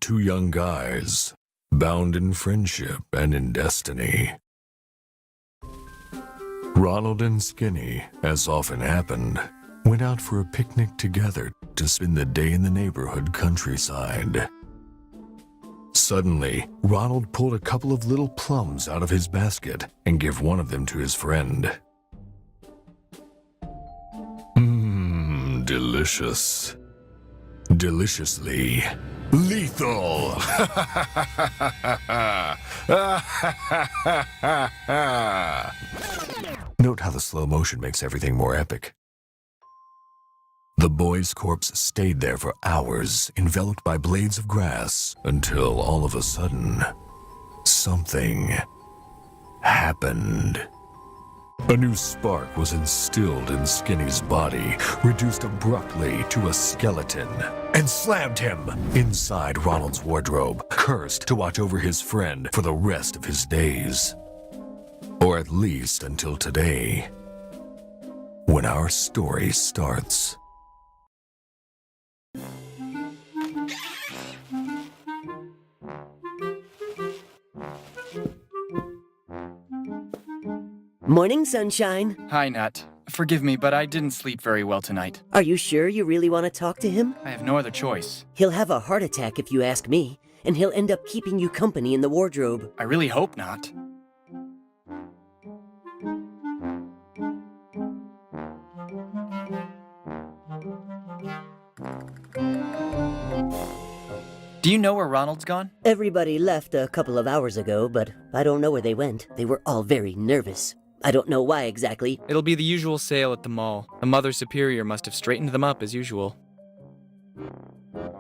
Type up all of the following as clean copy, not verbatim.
two young guys, bound in friendship and in destiny. Ronald and Skinny, as often happened, went out for a picnic together to spend the day in the neighborhood countryside. Suddenly, Ronald pulled a couple of little plums out of his basket and gave one of them to his friend. Delicious. Deliciously lethal. Note how the slow motion makes everything more epic. The boy's corpse stayed there for hours, enveloped by blades of grass, until all of a sudden, something happened. A new spark was instilled in Skinny's body, reduced abruptly to a skeleton, and slammed him inside Ronald's wardrobe, cursed to watch over his friend for the rest of his days. Or at least until today, when our story starts. Morning, sunshine. Hi, Nat. Forgive me, but I didn't sleep very well tonight. Are you sure you really want to talk to him? I have no other choice. He'll have a heart attack if you ask me, and he'll end up keeping you company in the wardrobe. I really hope not. Do you know where Ronald's gone? Everybody left a couple of hours ago, but I don't know where they went. They were all very nervous. I don't know why exactly. It'll be the usual sale at the mall. The Mother Superior must have straightened them up as usual.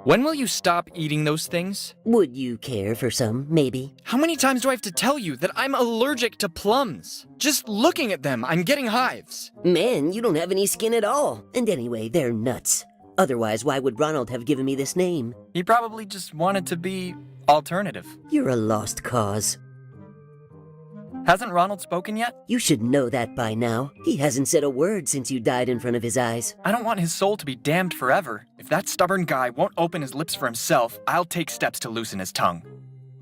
When will you stop eating those things? Would you care for some, maybe? How many times do I have to tell you that I'm allergic to plums? Just looking at them, I'm getting hives. Man, you don't have any skin at all. And anyway, they're nuts. Otherwise, why would Ronald have given me this name? He probably just wanted to be alternative. You're a lost cause. Hasn't Ronald spoken yet? You should know that by now. He hasn't said a word since you died in front of his eyes. I don't want his soul to be damned forever. If that stubborn guy won't open his lips for himself, I'll take steps to loosen his tongue.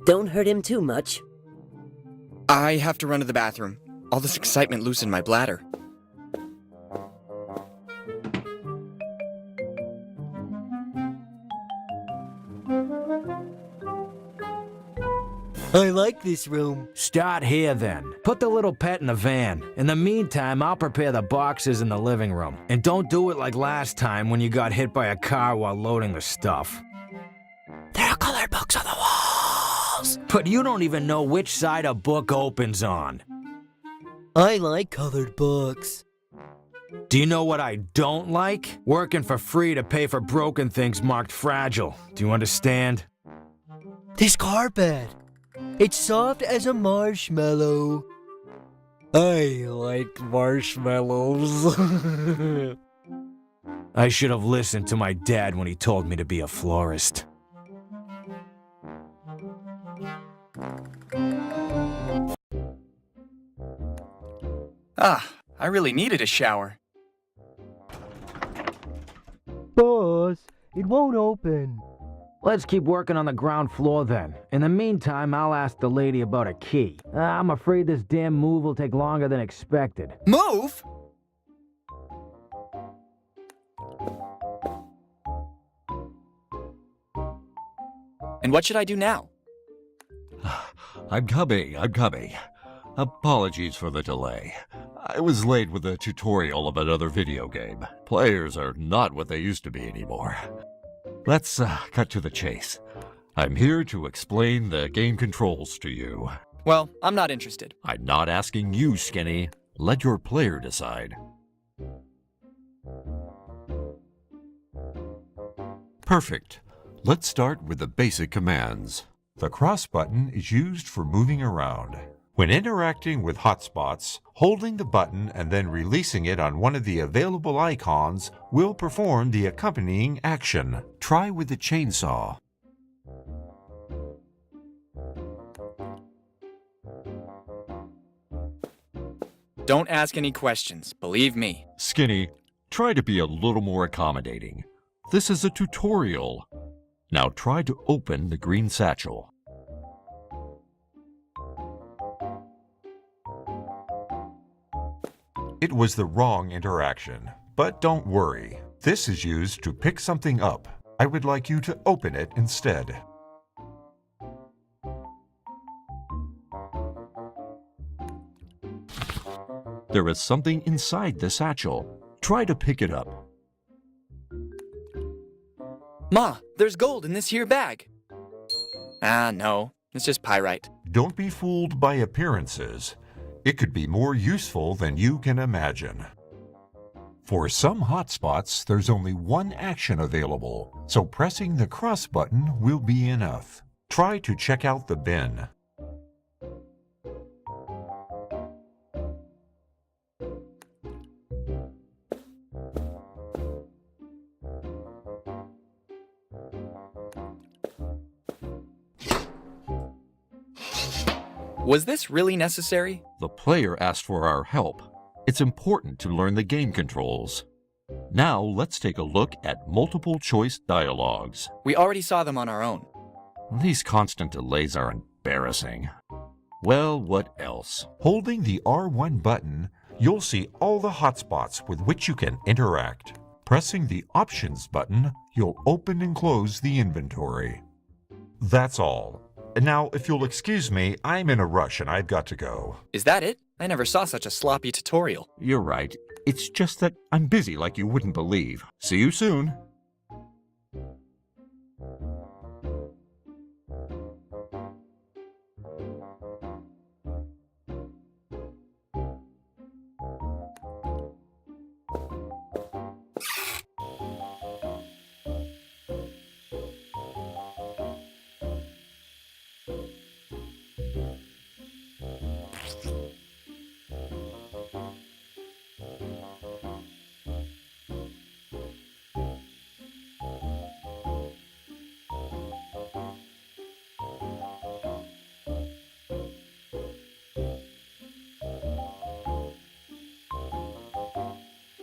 Don't hurt him too much. I have to run to the bathroom. All this excitement loosened my bladder. I like this room. Start here then. Put the little pet in the van. In the meantime, I'll prepare the boxes in the living room. And don't do it like last time when you got hit by a car while loading the stuff. There are colored books on the walls. But you don't even know which side a book opens on. I like colored books. Do you know what I don't like? Working for free to pay for broken things marked fragile. Do you understand? This carpet. It's soft as a marshmallow. I like marshmallows. I should have listened to my dad when he told me to be a florist. Ah, I really needed a shower. Boss, it won't open. Let's keep working on the ground floor then. In the meantime, I'll ask the lady about a key. I'm afraid this damn move will take longer than expected. Move? And what should I do now? I'm coming. Apologies for the delay. I was late with a tutorial of another video game. Players are not what they used to be anymore. Let's cut to the chase. I'm here to explain the game controls to you. Well, I'm not interested. I'm not asking you, Skinny. Let your player decide. Perfect. Let's start with the basic commands. The cross button is used for moving around. When interacting with hotspots, holding the button and then releasing it on one of the available icons will perform the accompanying action. Try with the chainsaw. Don't ask any questions, believe me. Skinny, try to be a little more accommodating. This is a tutorial. Now try to open the green satchel. It was the wrong interaction, but don't worry. This is used to pick something up. I would like you to open it instead. There is something inside the satchel. Try to pick it up. Ma, there's gold in this here bag. Ah, no. It's just pyrite. Don't be fooled by appearances. It could be more useful than you can imagine. For some hotspots, there's only one action available, so pressing the cross button will be enough. Try to check out the bin. Was this really necessary? The player asked for our help. It's important to learn the game controls. Now let's take a look at multiple choice dialogues. We already saw them on our own. These constant delays are embarrassing. Well, what else? Holding the R1 button, you'll see all the hotspots with which you can interact. Pressing the Options button, you'll open and close the inventory. That's all. Now, if you'll excuse me, I'm in a rush and I've got to go. Is that it? I never saw such a sloppy tutorial. You're right. It's just that I'm busy like you wouldn't believe. See you soon.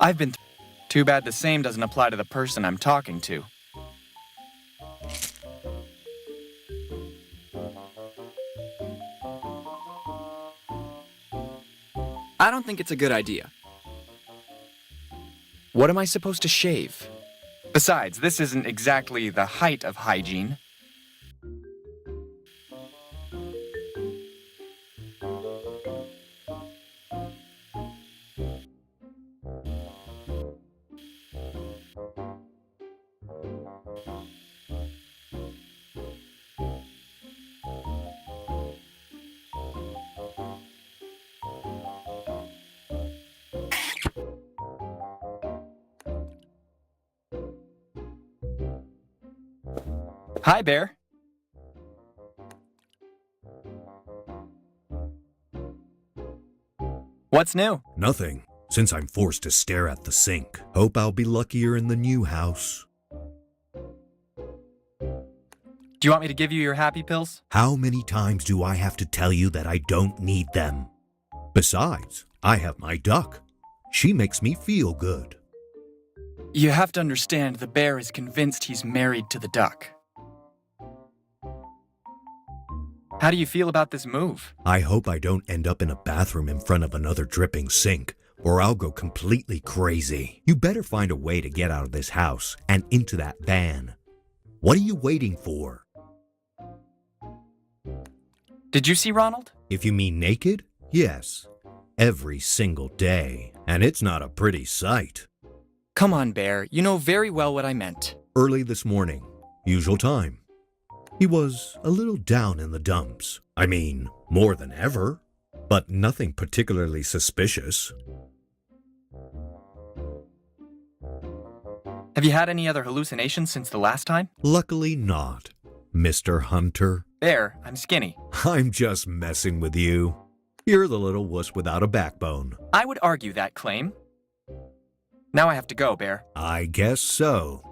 I've been Too bad the same doesn't apply to the person I'm talking to. I don't think it's a good idea. What am I supposed to shave? Besides, this isn't exactly the height of hygiene. Hi, Bear. What's new? Nothing, since I'm forced to stare at the sink. Hope I'll be luckier in the new house. Do you want me to give you your happy pills? How many times do I have to tell you that I don't need them? Besides, I have my duck. She makes me feel good. You have to understand the bear is convinced he's married to the duck. How do you feel about this move? I hope I don't end up in a bathroom in front of another dripping sink, or I'll go completely crazy. You better find a way to get out of this house and into that van. What are you waiting for? Did you see Ronald? If you mean naked, yes. Every single day. And it's not a pretty sight. Come on, Bear. You know very well what I meant. Early this morning. Usual time. He was a little down in the dumps. I mean, more than ever. But nothing particularly suspicious. Have you had any other hallucinations since the last time? Luckily not, Mr. Hunter. Bear, I'm skinny. I'm just messing with you. You're the little wuss without a backbone. I would argue that claim. Now I have to go, Bear. I guess so.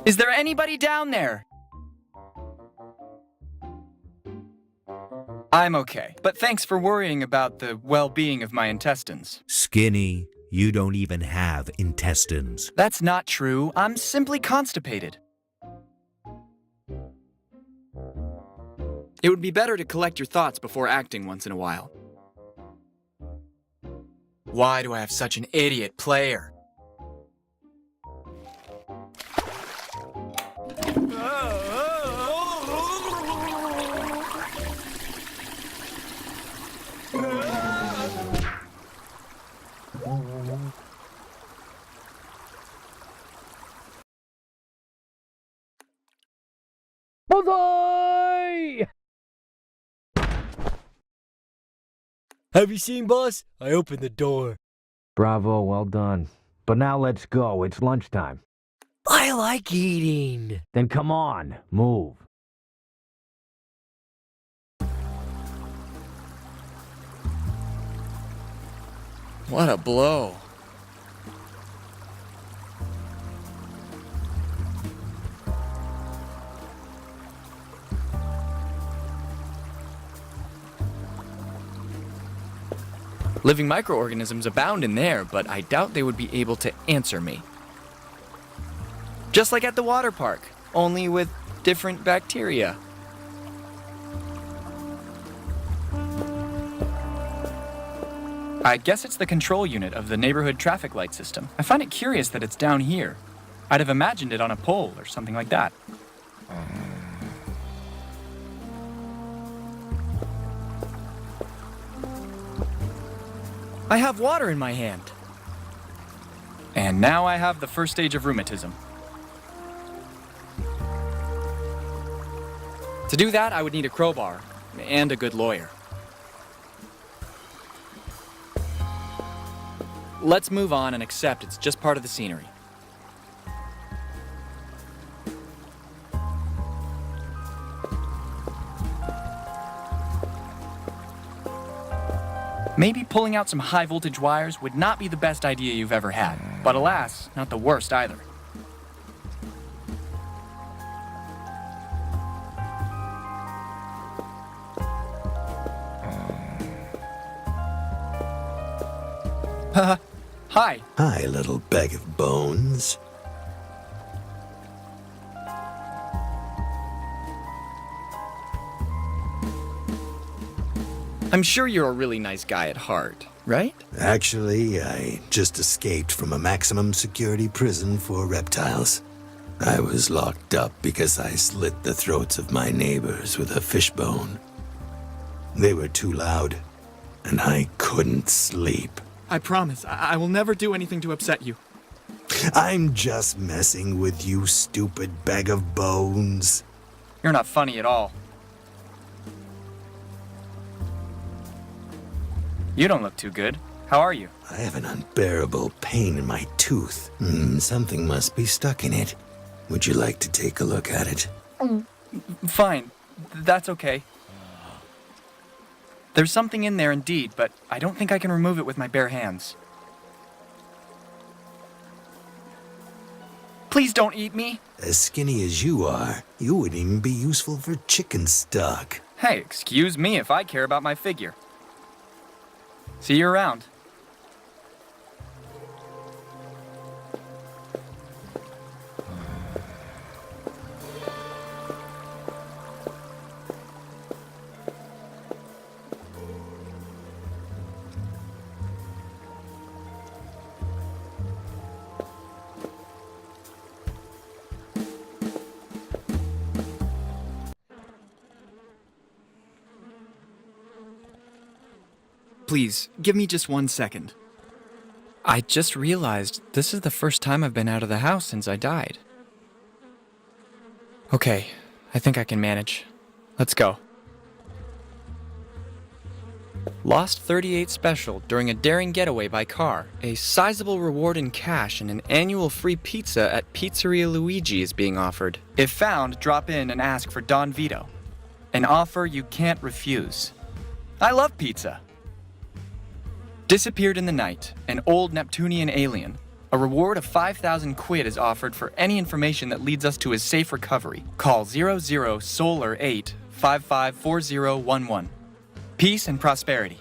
Is there anybody down there? I'm okay, but thanks for worrying about the well-being of my intestines. Skinny, you don't even have intestines. That's not true. I'm simply constipated. It would be better to collect your thoughts before acting once in a while. Why do I have such an idiot player? Bullseye! Have you seen, boss? I opened the door. Bravo, well done. But now let's go. It's lunchtime. I like eating. Then come on, move. What a blow. Living microorganisms abound in there, but I doubt they would be able to answer me. Just like at the water park, only with different bacteria. I guess it's the control unit of the neighborhood traffic light system. I find it curious that it's down here. I'd have imagined it on a pole or something like that. I have water in my hand. And now I have the first stage of rheumatism. To do that, I would need a crowbar and a good lawyer. Let's move on and accept it's just part of the scenery. Maybe pulling out some high voltage wires would not be the best idea you've ever had, but alas, not the worst either. Hi. Hi, little bag of bones. I'm sure you're a really nice guy at heart, right? Actually, I just escaped from a maximum security prison for reptiles. I was locked up because I slit the throats of my neighbors with a fishbone. They were too loud, and I couldn't sleep. I promise, I will never do anything to upset you. I'm just messing with you, stupid bag of bones. You're not funny at all. You don't look too good. How are you? I have an unbearable pain in my tooth. Something must be stuck in it. Would you like to take a look at it? Fine. That's okay. There's something in there indeed, but I don't think I can remove it with my bare hands. Please don't eat me. As skinny as you are, you wouldn't even be useful for chicken stock. Hey, excuse me if I care about my figure. See you around. Please, give me just 1 second. I just realized this is the first time I've been out of the house since I died. Okay, I think I can manage. Let's go. Lost 38 special during a daring getaway by car. A sizable reward in cash and an annual free pizza at Pizzeria Luigi is being offered. If found, drop in and ask for Don Vito. An offer you can't refuse. I love pizza. Disappeared in the night, an old Neptunian alien. A reward of 5,000 quid is offered for any information that leads us to his safe recovery. Call 00 Solar 8 554011. Peace and prosperity.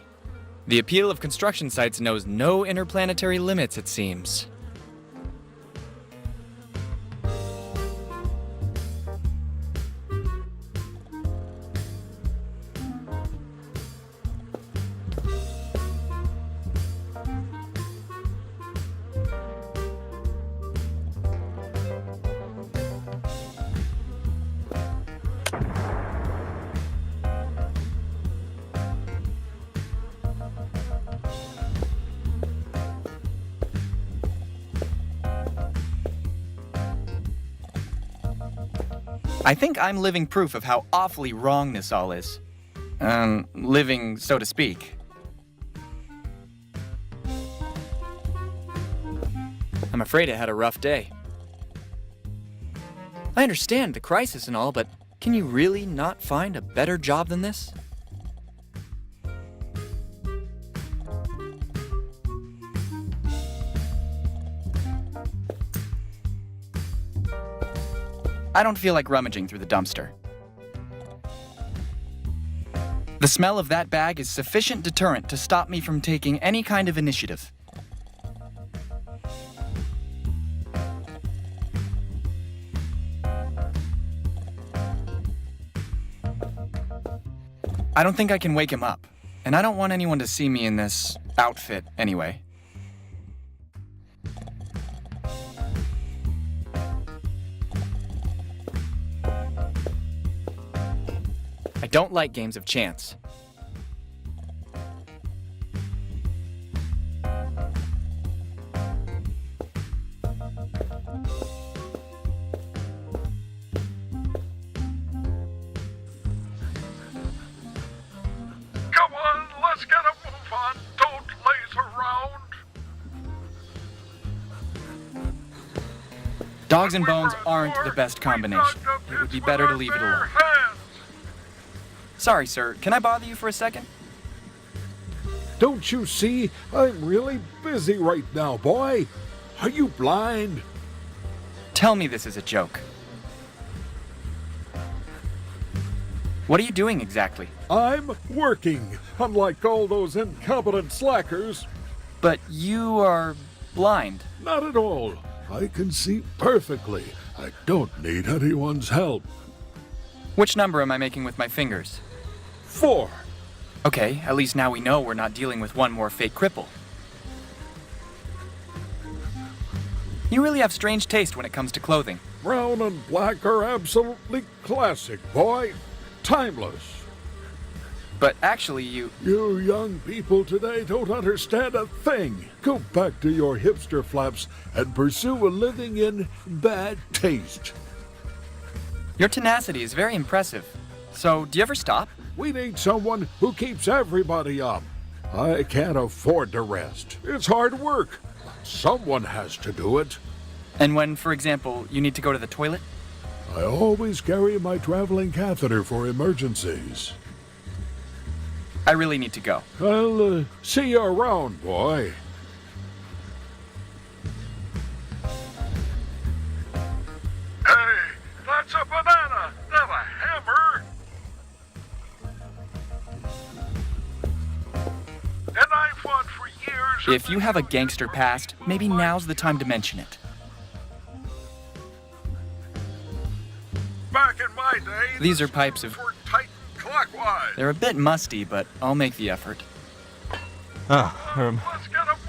The appeal of construction sites knows no interplanetary limits, it seems. I think I'm living proof of how awfully wrong this all is. Living, so to speak. I'm afraid I had a rough day. I understand the crisis and all, but can you really not find a better job than this? I don't feel like rummaging through the dumpster. The smell of that bag is sufficient deterrent to stop me from taking any kind of initiative. I don't think I can wake him up, and I don't want anyone to see me in this outfit anyway. I don't like games of chance. Come on, let's get a move on. Don't laze around. Dogs and bones aren't the best combination. It would be better to leave it alone. Sorry, sir. Can I bother you for a second? Don't you see? I'm really busy right now, boy. Are you blind? Tell me this is a joke. What are you doing exactly? I'm working, unlike all those incompetent slackers. But you are blind. Not at all. I can see perfectly. I don't need anyone's help. Which number am I making with my fingers? 4. Okay, at least now we know we're not dealing with one more fake cripple. You really have strange taste when it comes to clothing. Brown and black are absolutely classic, boy. Timeless. But actually, you young people today don't understand a thing. Go back to your hipster flaps and pursue a living in bad taste. Your tenacity is very impressive. So, do you ever stop? We need someone who keeps everybody up. I can't afford to rest. It's hard work. Someone has to do it. And when, for example, you need to go to the toilet? I always carry my traveling catheter for emergencies. I really need to go. I'll see you around, boy. Hey, that's a banana, not a hammer. And I fought for years. If you have a gangster past, maybe now's the time to mention it. Back in my day, These are pipes of... were tight clockwise. They're a bit musty, but I'll make the effort.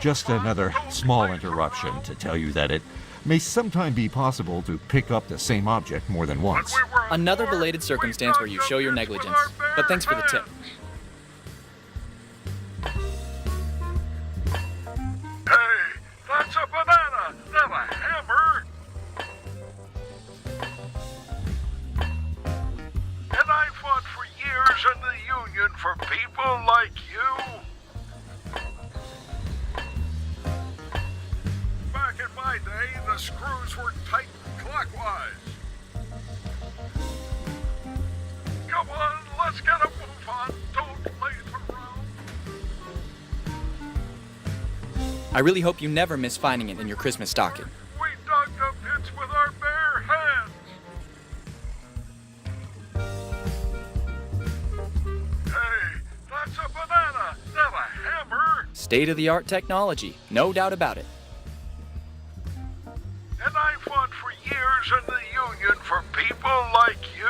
Just another small interruption to tell you that it may sometime be possible to pick up the same object more than once. Another belated circumstance where you show your negligence. But thanks for the tip. Hey, that's a banana, not a hammer. And I fought for years in the Union for people like you. Back in my day, the screws were tight clockwise. Come on, let's get a move on. Don't laze around. I really hope you never miss finding it in your Christmas stocking. We dug the pits with our bare hands. Hey, that's a State-of-the-art technology, no doubt about it. And I fought for years in the Union for people like you.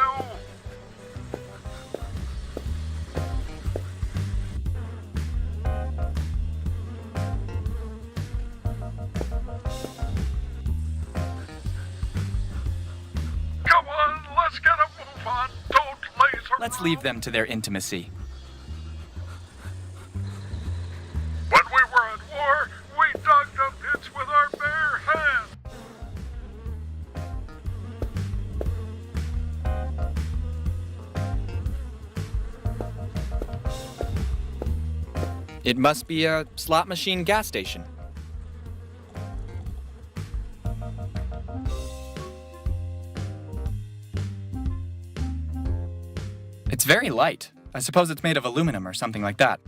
Come on, let's get a move on. Don't laser. Let's leave them to their intimacy. When we were at war, we dug the pits with our bare hands. It must be a slot machine gas station. It's very light. I suppose it's made of aluminum or something like that.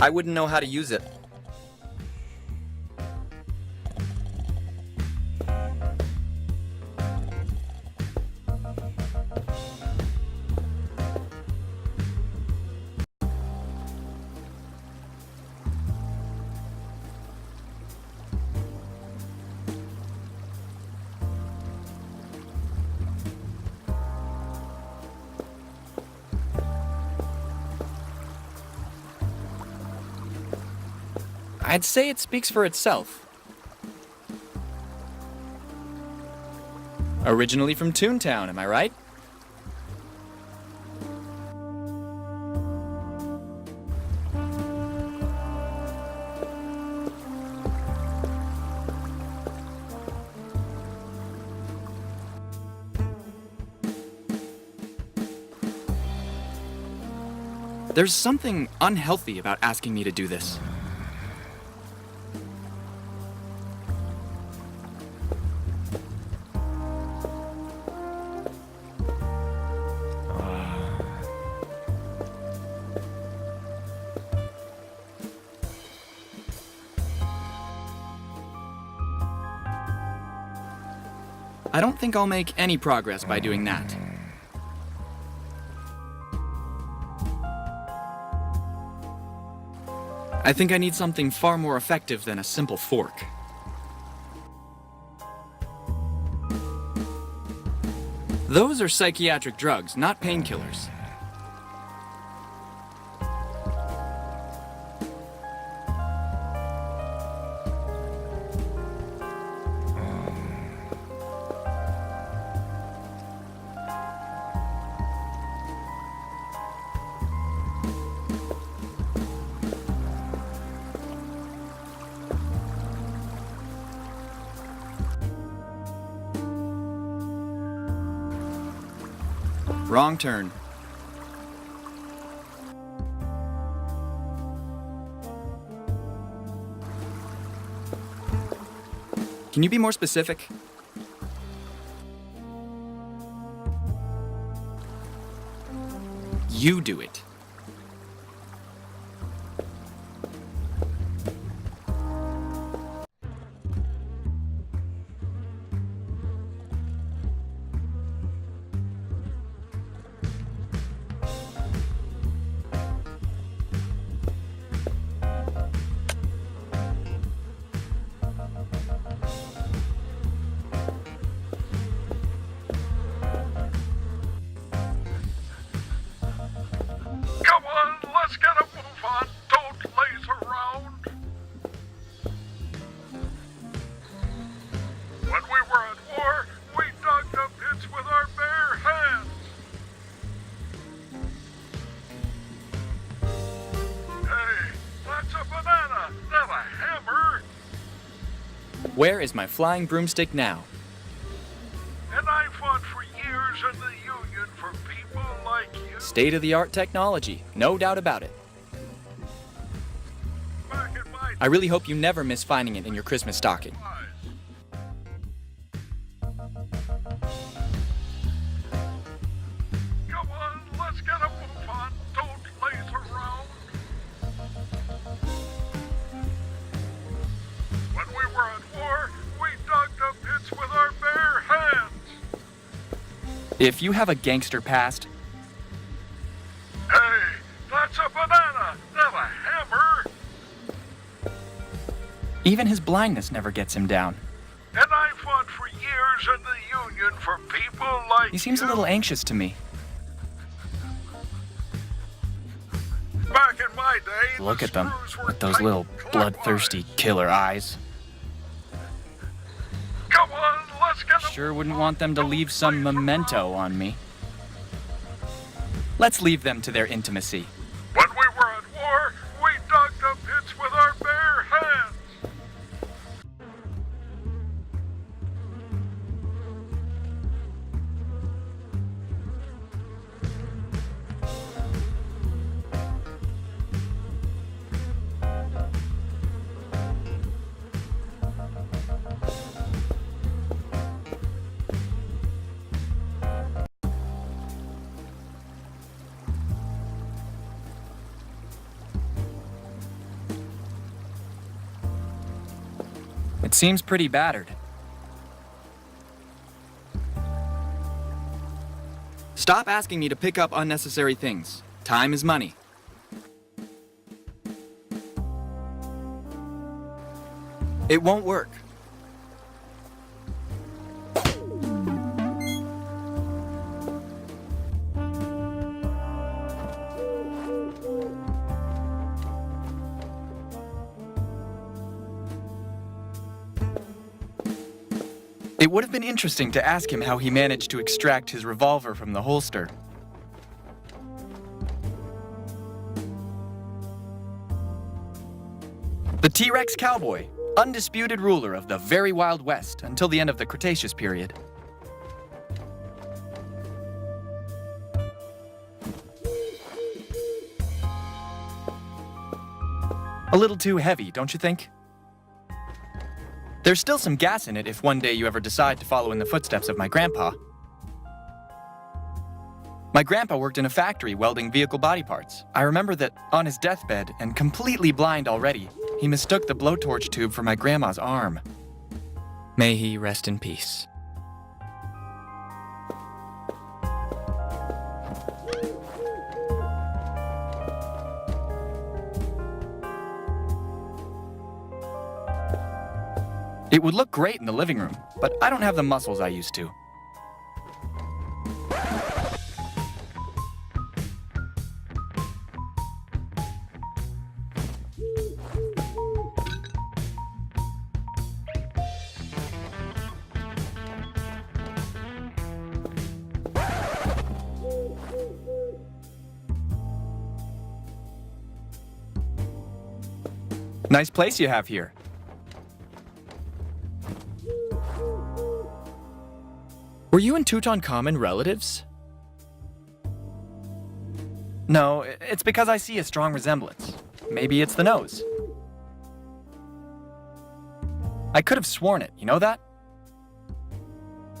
I wouldn't know how to use it. I'd say it speaks for itself. Originally from Toontown, am I right? There's something unhealthy about asking me to do this. I don't think I'll make any progress by doing that. I think I need something far more effective than a simple fork. Those are psychiatric drugs, not painkillers. Wrong turn. Can you be more specific? You do it. Come on, let's get a move on. Don't laze around. When we were at war, we dug the pits with our bare hands. Hey, that's a banana, not a hammer. Where is my flying broomstick now? And I fought for years in the Union for people like you. State-of-the-art technology, no doubt about it. Back in my I really hope you never miss finding it in your Christmas stocking. days. If you have a gangster past, Hey, that's a banana, not a hammer. even his blindness never gets him down. And I fought for years in the Union for people like He seems a you. little anxious to me. Back in my day, Look the at them, screws were with those tight little clockwise. bloodthirsty killer eyes. Come on, let's get 'em Sure wouldn't want them to leave some memento on me. Let's leave them to their intimacy. When we were at war, we dug the pits with our bare hands. It seems pretty battered. Stop asking me to pick up unnecessary things. Time is money. It won't work. It would have been interesting to ask him how he managed to extract his revolver from the holster. The T-Rex cowboy, undisputed ruler of the very Wild West until the end of the Cretaceous period. A little too heavy, don't you think? There's still some gas in it if one day you ever decide to follow in the footsteps of my grandpa. My grandpa worked in a factory welding vehicle body parts. I remember that on his deathbed, and completely blind already, he mistook the blowtorch tube for my grandma's arm. May he rest in peace. It would look great in the living room, but I don't have the muscles I used to. Nice place you have here. Were you and Tutankhamun relatives? No, it's because I see a strong resemblance. Maybe it's the nose. I could have sworn it, you know that?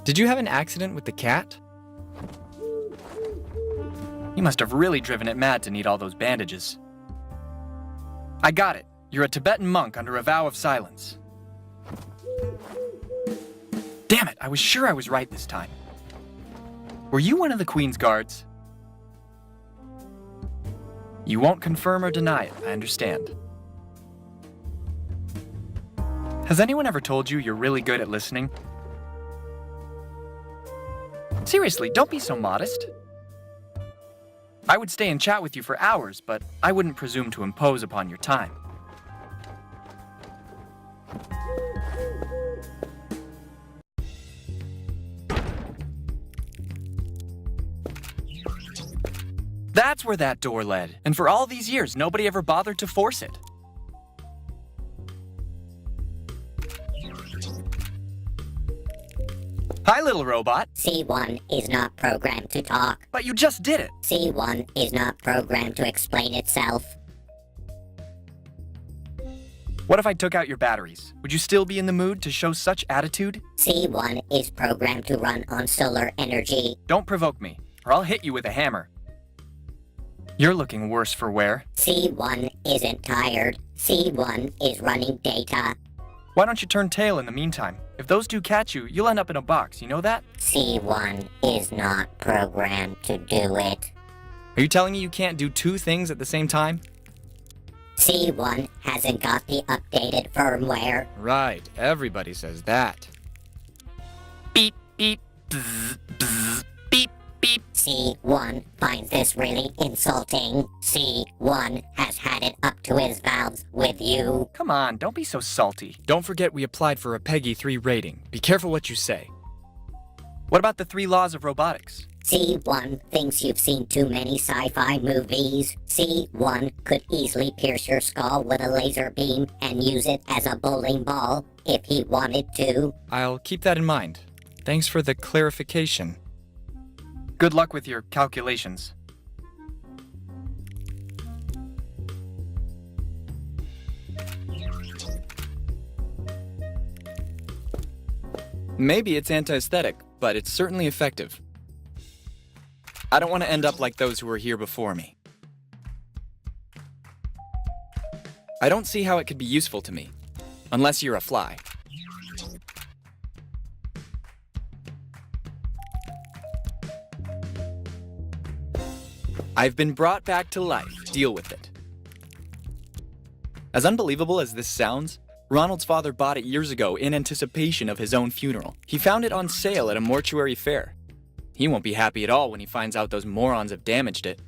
Did you have an accident with the cat? You must have really driven it mad to need all those bandages. I got it. You're a Tibetan monk under a vow of silence. Damn it, I was sure I was right this time. Were you one of the Queen's guards? You won't confirm or deny it, I understand. Has anyone ever told you you're really good at listening? Seriously, don't be so modest. I would stay and chat with you for hours, but I wouldn't presume to impose upon your time. That's where that door led, and for all these years, nobody ever bothered to force it. Hi, little robot. C1 is not programmed to talk. But you just did it. C1 is not programmed to explain itself. What if I took out your batteries? Would you still be in the mood to show such attitude? C1 is programmed to run on solar energy. Don't provoke me, or I'll hit you with a hammer. You're looking worse for wear. C1 isn't tired. C1 is running data. Why don't you turn tail in the meantime? If those two catch you, you'll end up in a box, you know that? C1 is not programmed to do it. Are you telling me you can't do two things at the same time? C1 hasn't got the updated firmware. Right, everybody says that. Beep, beep, bzz, bzz, beep, beep. C1 finds this really insulting. C1 has had it up to his valves with you. Come on, don't be so salty. Don't forget we applied for a PEGI 3 rating. Be careful what you say. What about the 3 laws of robotics? C1 thinks you've seen too many sci-fi movies. C1 could easily pierce your skull with a laser beam and use it as a bowling ball if he wanted to. I'll keep that in mind. Thanks for the clarification. Good luck with your calculations. Maybe it's anti-aesthetic, but it's certainly effective. I don't want to end up like those who were here before me. I don't see how it could be useful to me, unless you're a fly. I've been brought back to life. Deal with it. As unbelievable as this sounds, Ronald's father bought it years ago in anticipation of his own funeral. He found it on sale at a mortuary fair. He won't be happy at all when he finds out those morons have damaged it.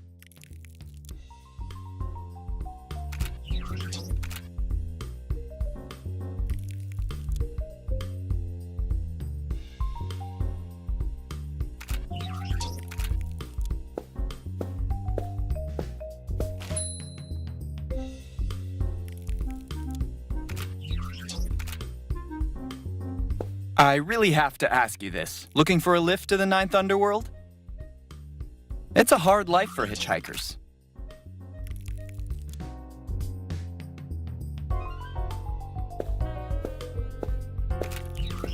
I really have to ask you this. Looking for a lift to the 9th Underworld? It's a hard life for hitchhikers.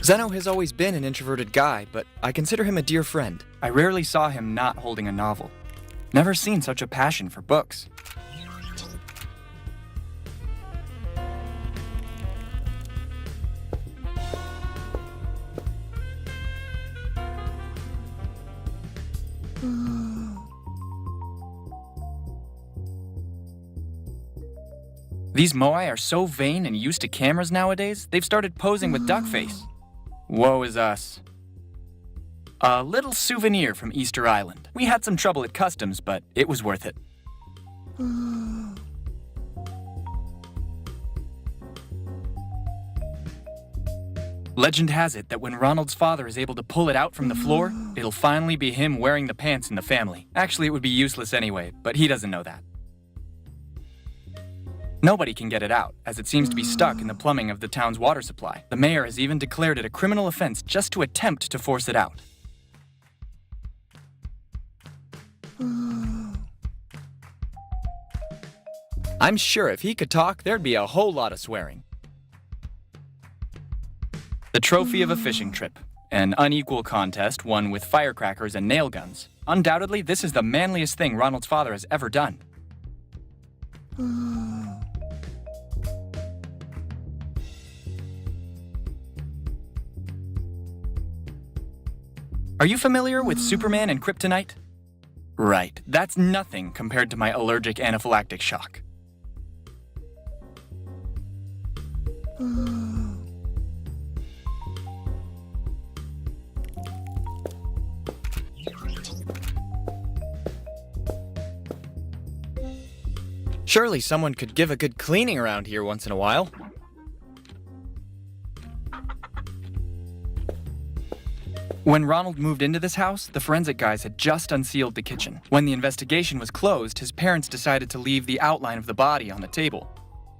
Zeno has always been an introverted guy, but I consider him a dear friend. I rarely saw him not holding a novel. Never seen such a passion for books. These moai are so vain and used to cameras nowadays, they've started posing with duckface. Woe is us. A little souvenir from Easter Island. We had some trouble at customs, but it was worth it. Legend has it that when Ronald's father is able to pull it out from the floor, it'll finally be him wearing the pants in the family. Actually, it would be useless anyway, but he doesn't know that. Nobody can get it out, as it seems to be stuck in the plumbing of the town's water supply. The mayor has even declared it a criminal offense just to attempt to force it out. I'm sure if he could talk, there'd be a whole lot of swearing. The trophy of a fishing trip. An unequal contest won with firecrackers and nail guns. Undoubtedly, this is the manliest thing Ronald's father has ever done. Are you familiar with Superman and kryptonite? Right, that's nothing compared to my allergic anaphylactic shock. Surely someone could give a good cleaning around here once in a while. When Ronald moved into this house, the forensic guys had just unsealed the kitchen. When the investigation was closed, his parents decided to leave the outline of the body on the table.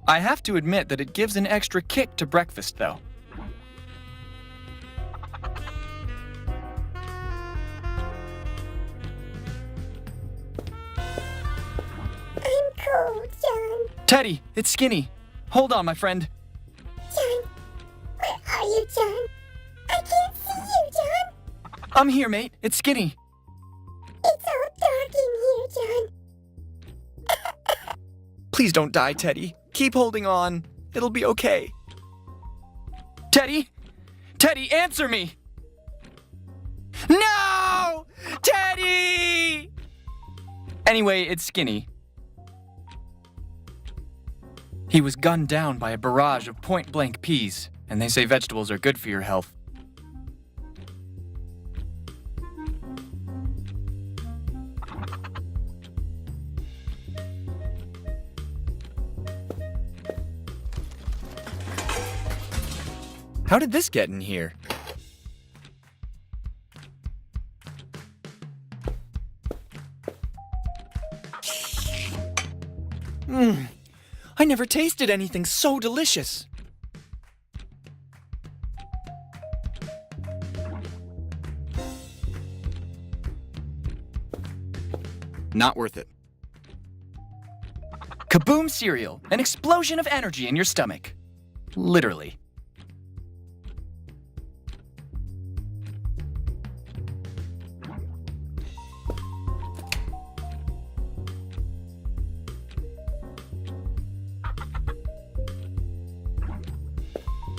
I have to admit that it gives an extra kick to breakfast, though. I'm cold, John. Teddy, it's Skinny. Hold on, my friend. John, where are you, John? I can't see you, John. I'm here, mate. It's Skinny. It's all dark in here, John. Please don't die, Teddy. Keep holding on. It'll be okay. Teddy? Teddy, answer me! No! Teddy! Anyway, it's Skinny. He was gunned down by a barrage of point-blank peas, and they say vegetables are good for your health. How did this get in here? I never tasted anything so delicious. Not worth it. Kaboom cereal, an explosion of energy in your stomach. Literally.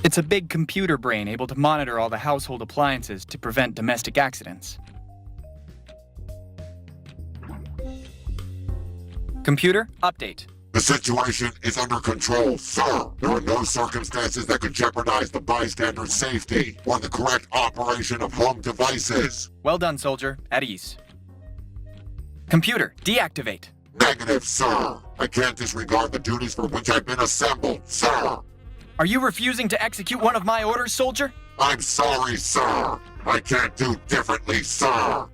It's a big computer brain able to monitor all the household appliances to prevent domestic accidents. Computer, update. The situation is under control, sir. There are no circumstances that could jeopardize the bystander's safety or the correct operation of home devices. Well done, soldier. At ease. Computer, deactivate. Negative, sir. I can't disregard the duties for which I've been assembled, sir. Are you refusing to execute one of my orders, soldier? I'm sorry, sir. I can't do differently, sir.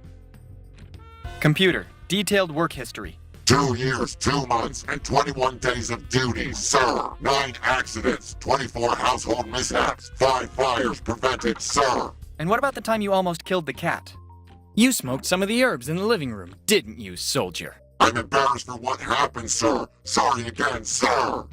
Computer, detailed work history. 2 years, 2 months, and 21 days of duty, sir. 9 accidents, 24 household mishaps, 5 fires prevented, sir. And what about the time you almost killed the cat? You smoked some of the herbs in the living room, didn't you, soldier? I'm embarrassed for what happened, sir. Sorry again, sir.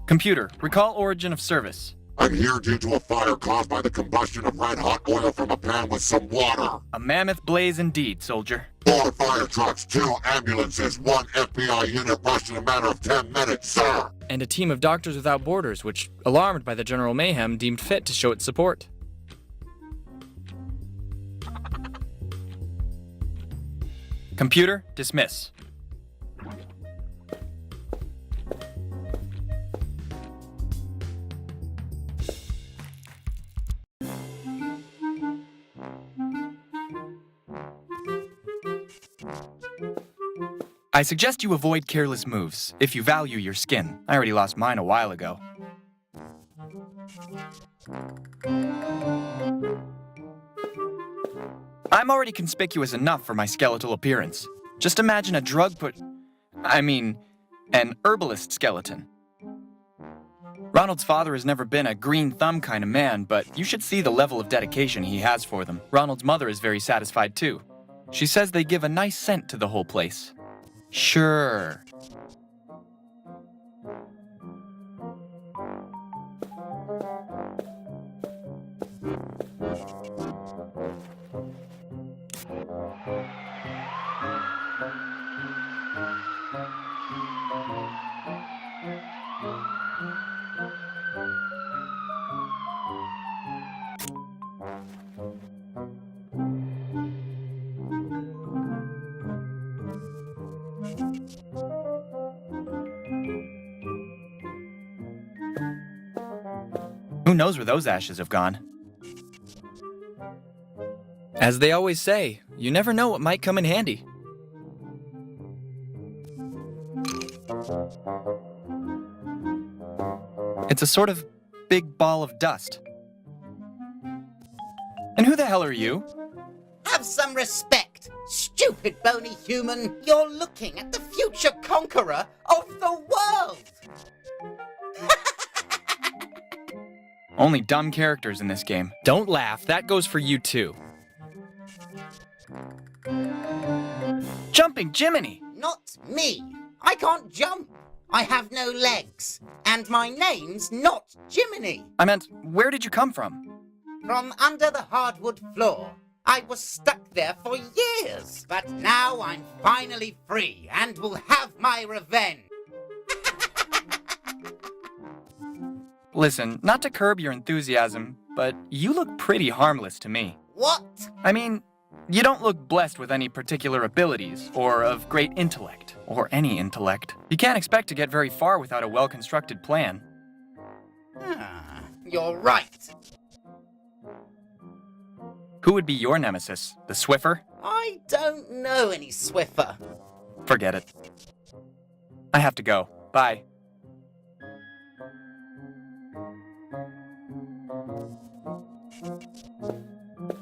Computer, recall origin of service. I'm here due to a fire caused by the combustion of red-hot oil from a pan with some water. A mammoth blaze indeed, soldier. 4 fire trucks, 2 ambulances, 1 FBI unit rushed in a matter of 10 minutes, sir. And a team of Doctors Without Borders, which, alarmed by the general mayhem, deemed fit to show its support. Computer, dismiss. I suggest you avoid careless moves, if you value your skin. I already lost mine a while ago. I'm already conspicuous enough for my skeletal appearance. Just imagine an herbalist skeleton. Ronald's father has never been a green thumb kind of man, but you should see the level of dedication he has for them. Ronald's mother is very satisfied too. She says they give a nice scent to the whole place. Sure. Who knows where those ashes have gone? As they always say, you never know what might come in handy. It's a sort of big ball of dust. And who the hell are you? Have some respect, stupid bony human. You're looking at the future conqueror of the world. Only dumb characters in this game. Don't laugh, that goes for you too. Jumping Jiminy! Not me. I can't jump. I have no legs. And my name's not Jiminy. I meant, where did you come from? From under the hardwood floor. I was stuck there for years. But now I'm finally free and will have my revenge. Listen, not to curb your enthusiasm, but you look pretty harmless to me. What? I mean, you don't look blessed with any particular abilities, or of great intellect, or any intellect. You can't expect to get very far without a well-constructed plan. You're right. Who would be your nemesis? The Swiffer? I don't know any Swiffer. Forget it. I have to go. Bye.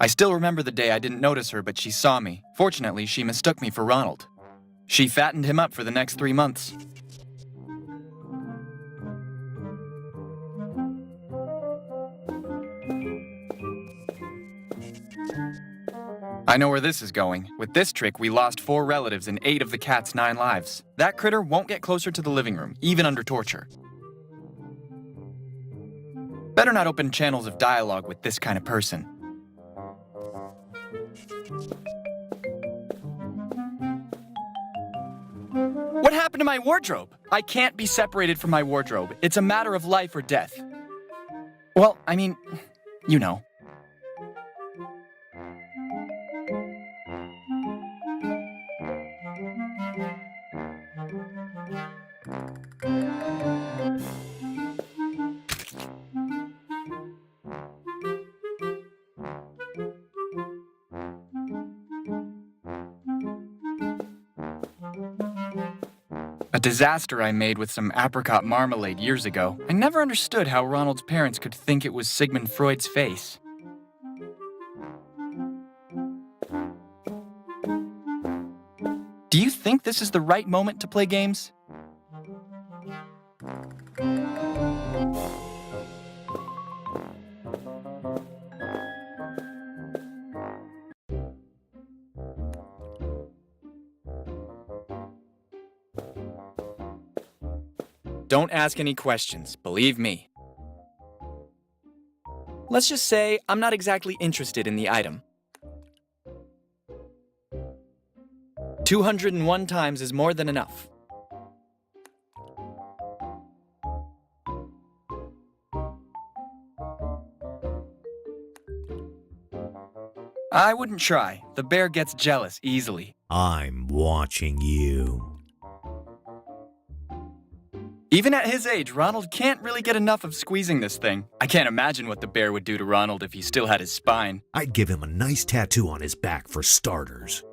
I still remember the day I didn't notice her, but she saw me. Fortunately, she mistook me for Ronald. She fattened him up for the next 3 months. I know where this is going. With this trick, we lost 4 relatives and 8 of the cat's 9 lives. That critter won't get closer to the living room, even under torture. Better not open channels of dialogue with this kind of person. What happened to my wardrobe? I can't be separated from my wardrobe. It's a matter of life or death. Well, I mean, you know. A disaster I made with some apricot marmalade years ago. I never understood how Ronald's parents could think it was Sigmund Freud's face. Do you think this is the right moment to play games? Don't ask any questions, believe me. Let's just say I'm not exactly interested in the item. 201 times is more than enough. I wouldn't try. The bear gets jealous easily. I'm watching you. Even at his age, Ronald can't really get enough of squeezing this thing. I can't imagine what the bear would do to Ronald if he still had his spine. I'd give him a nice tattoo on his back for starters.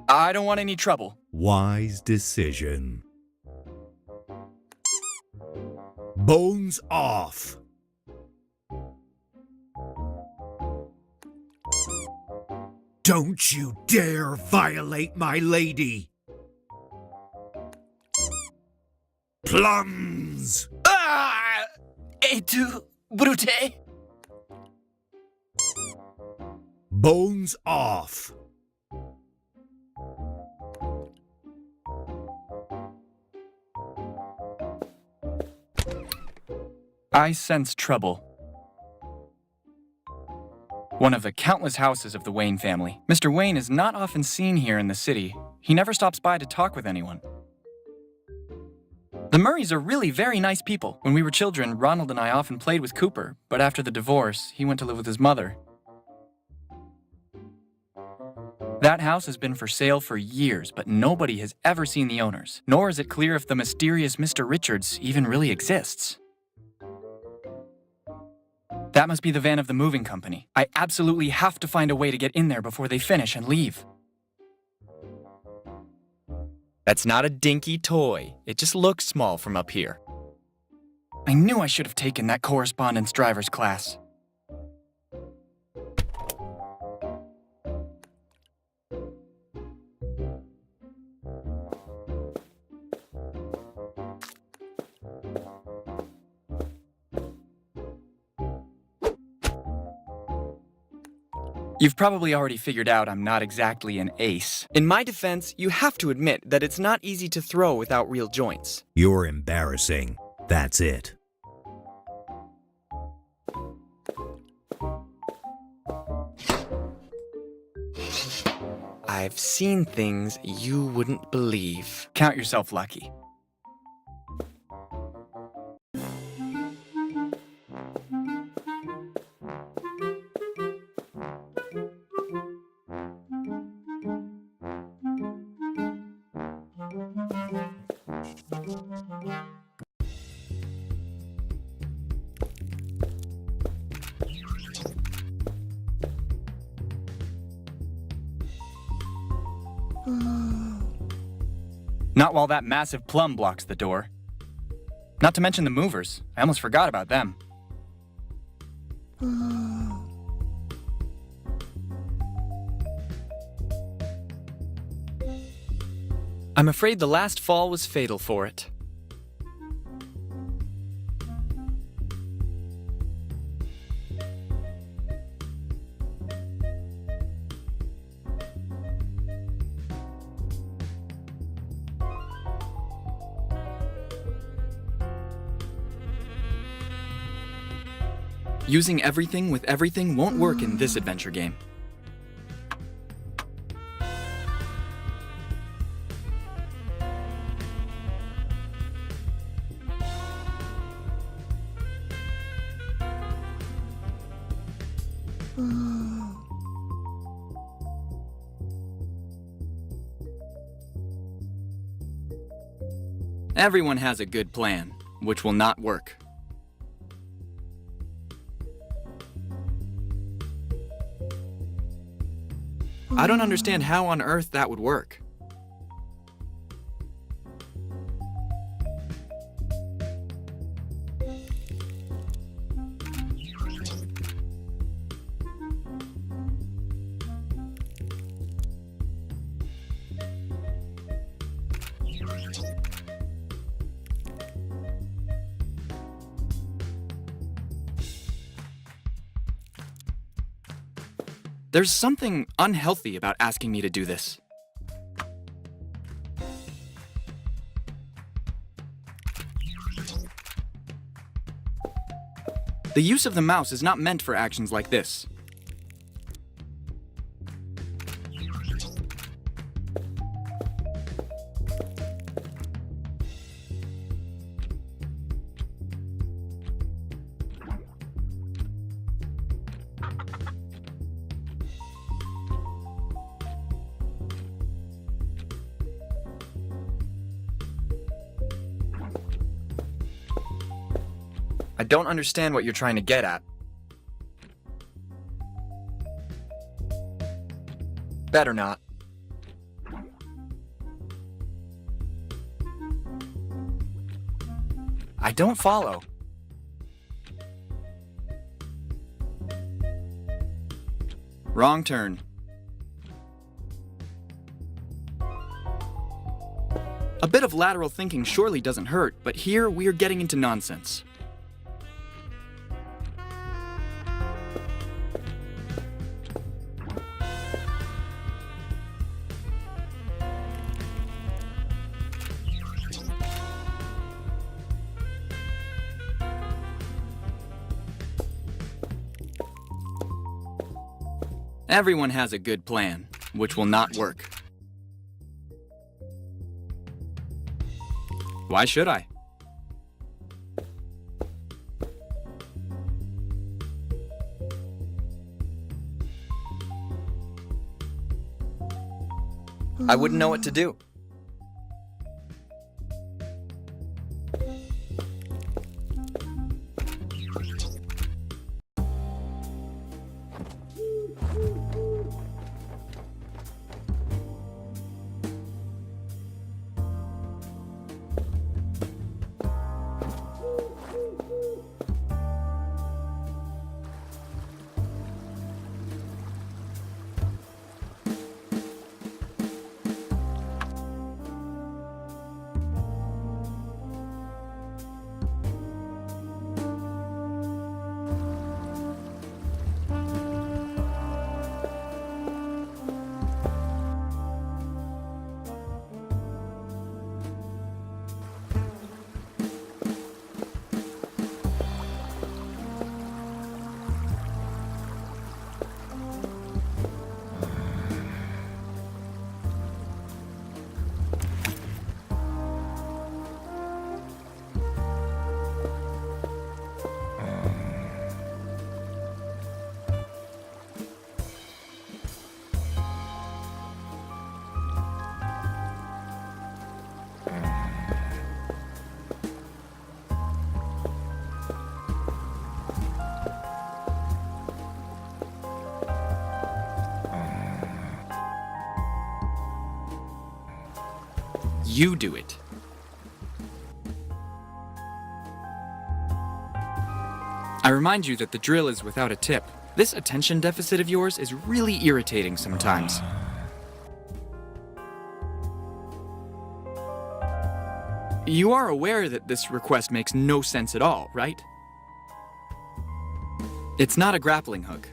I don't want any trouble. Wise decision. Bones off. Don't you dare violate my lady. Plums! Ah! Et tu, Brute? Bones off. I sense trouble. One of the countless houses of the Wayne family. Mr. Wayne is not often seen here in the city. He never stops by to talk with anyone. The Murrays are really very nice people. When we were children, Ronald and I often played with Cooper, but after the divorce, he went to live with his mother. That house has been for sale for years, but nobody has ever seen the owners, nor is it clear if the mysterious Mr. Richards even really exists. That must be the van of the moving company. I absolutely have to find a way to get in there before they finish and leave. That's not a dinky toy. It just looks small from up here. I knew I should have taken that correspondence driver's class. You've probably already figured out I'm not exactly an ace. In my defense, you have to admit that it's not easy to throw without real joints. You're embarrassing. That's it. I've seen things you wouldn't believe. Count yourself lucky. Not while that massive plum blocks the door. Not to mention the movers. I almost forgot about them. I'm afraid the last fall was fatal for it. Using everything with everything won't work in this adventure game. Everyone has a good plan, which will not work. I don't understand how on earth that would work. There's something unhealthy about asking me to do this. The use of the mouse is not meant for actions like this. I don't understand what you're trying to get at. Better not. I don't follow. Wrong turn. A bit of lateral thinking surely doesn't hurt, but here we're getting into nonsense. Everyone has a good plan, which will not work. Why should I? I wouldn't know what to do. You do it. I remind you that the drill is without a tip. This attention deficit of yours is really irritating sometimes. You are aware that this request makes no sense at all, right? It's not a grappling hook.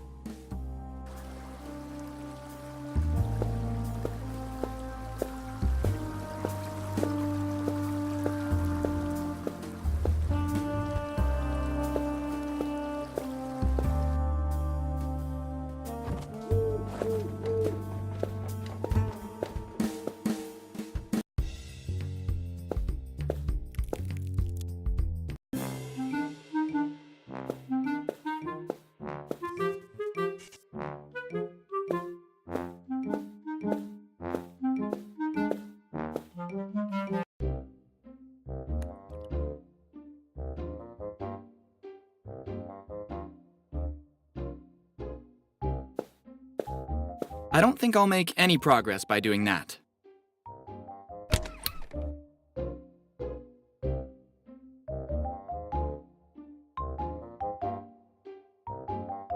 I don't think I'll make any progress by doing that.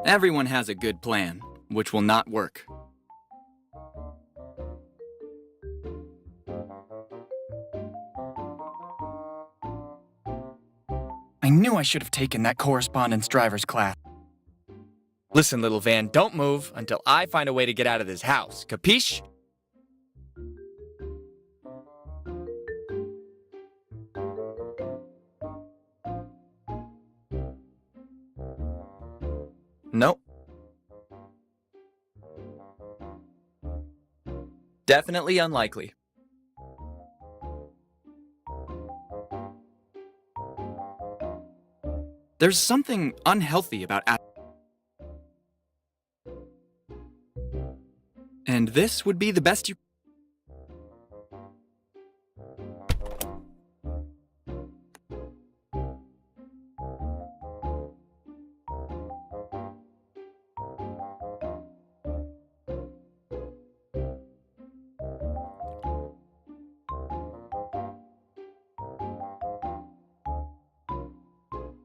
Everyone has a good plan, which will not work. I knew I should have taken that correspondence driver's class. Listen, little van, don't move until I find a way to get out of this house. Capiche? Nope. Definitely unlikely. There's something unhealthy about and this would be the best you...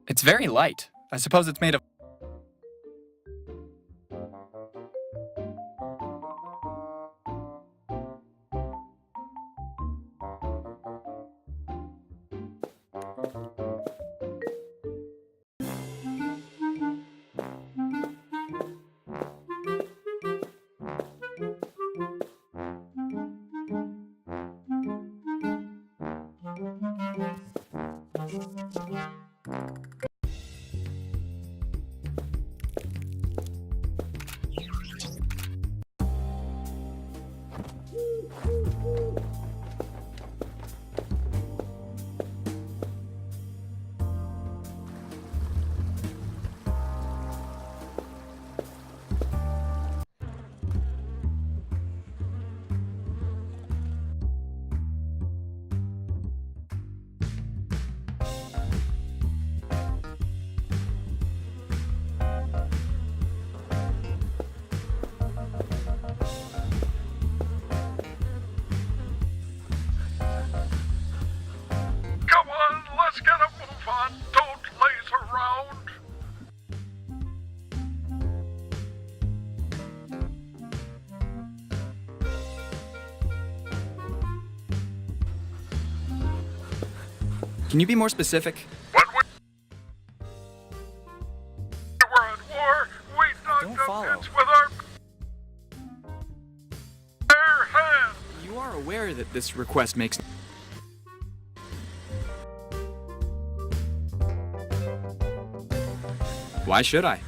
It's very light. I suppose it's made of... Can you be more specific? When we were at war, we dug the pits with our bare hands. You are aware that this request makes... Why should I?